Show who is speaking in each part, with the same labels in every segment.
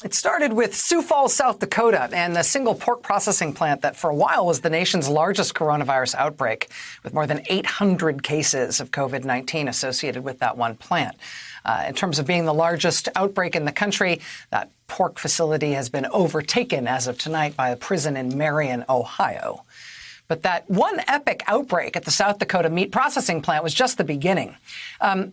Speaker 1: It started with Sioux Falls, South Dakota, and the single pork processing plant that for a while was the nation's largest coronavirus outbreak, with more than 800 cases of COVID-19 associated with that one plant. In terms of being the largest outbreak in the country, that pork facility has been overtaken as of tonight by a prison in Marion, Ohio. But that one epic outbreak at the South Dakota meat processing plant was just the beginning.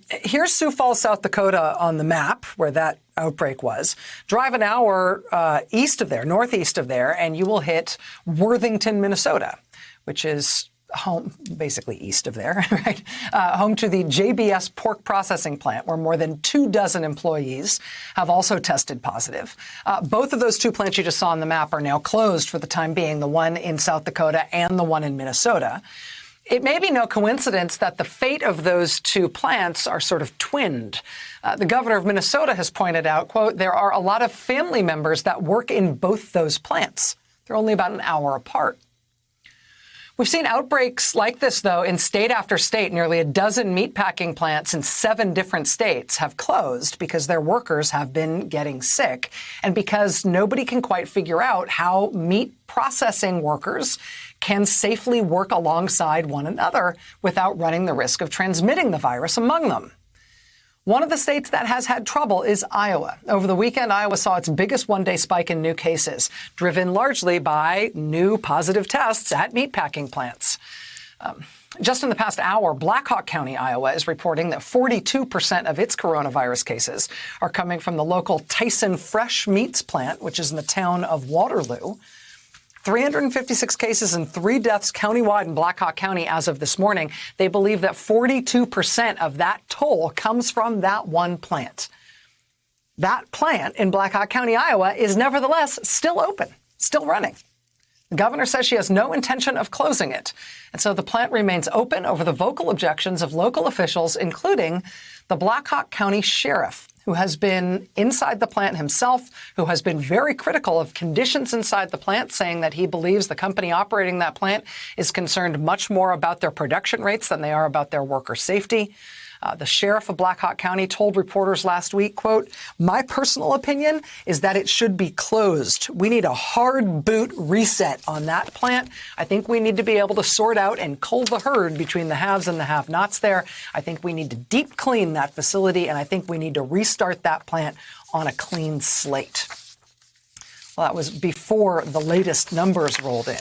Speaker 1: Here's Sioux Falls, South Dakota on the map where that outbreak was. Drive an hour northeast of there, and you will hit Worthington, Minnesota, which is home, basically east of there, right? Home to the JBS pork processing plant, where more than 24 employees have also tested positive. Both of those two plants you just saw on the map are now closed for the time being, the one in South Dakota and the one in Minnesota. It may be no coincidence that the fate of those two plants are sort of twinned. The governor of Minnesota has pointed out, quote, there are a lot of family members that work in both those plants. They're only about an hour apart. We've seen outbreaks like this, though, in state after state. Nearly a dozen meatpacking plants in 7 different states have closed because their workers have been getting sick and because nobody can quite figure out how meat processing workers can safely work alongside one another without running the risk of transmitting the virus among them. One of the states that has had trouble is Iowa. Over the weekend, Iowa saw its biggest one-day spike in new cases, driven largely by new positive tests at meatpacking plants. Just in the past hour, Black Hawk County, Iowa, is reporting that 42% of its coronavirus cases are coming from the local Tyson Fresh Meats plant, which is in the town of Waterloo. 356 cases and 3 deaths countywide in Black Hawk County as of this morning. They believe that 42% of that toll comes from that one plant. That plant in Black Hawk County, Iowa, is nevertheless still open, still running. The governor says she has no intention of closing it. And so the plant remains open over the vocal objections of local officials, including the Black Hawk County sheriff, who has been inside the plant himself, who has been very critical of conditions inside the plant, saying that he believes the company operating that plant is concerned much more about their production rates than they are about their worker safety. The sheriff of Black Hawk County told reporters last week, quote, my personal opinion is that it should be closed. We need a hard boot reset on that plant. I think we need to be able to sort out and cull the herd between the haves and the have-nots there. I think we need to deep clean that facility, and I think we need to restart that plant on a clean slate. Well, that was before the latest numbers rolled in.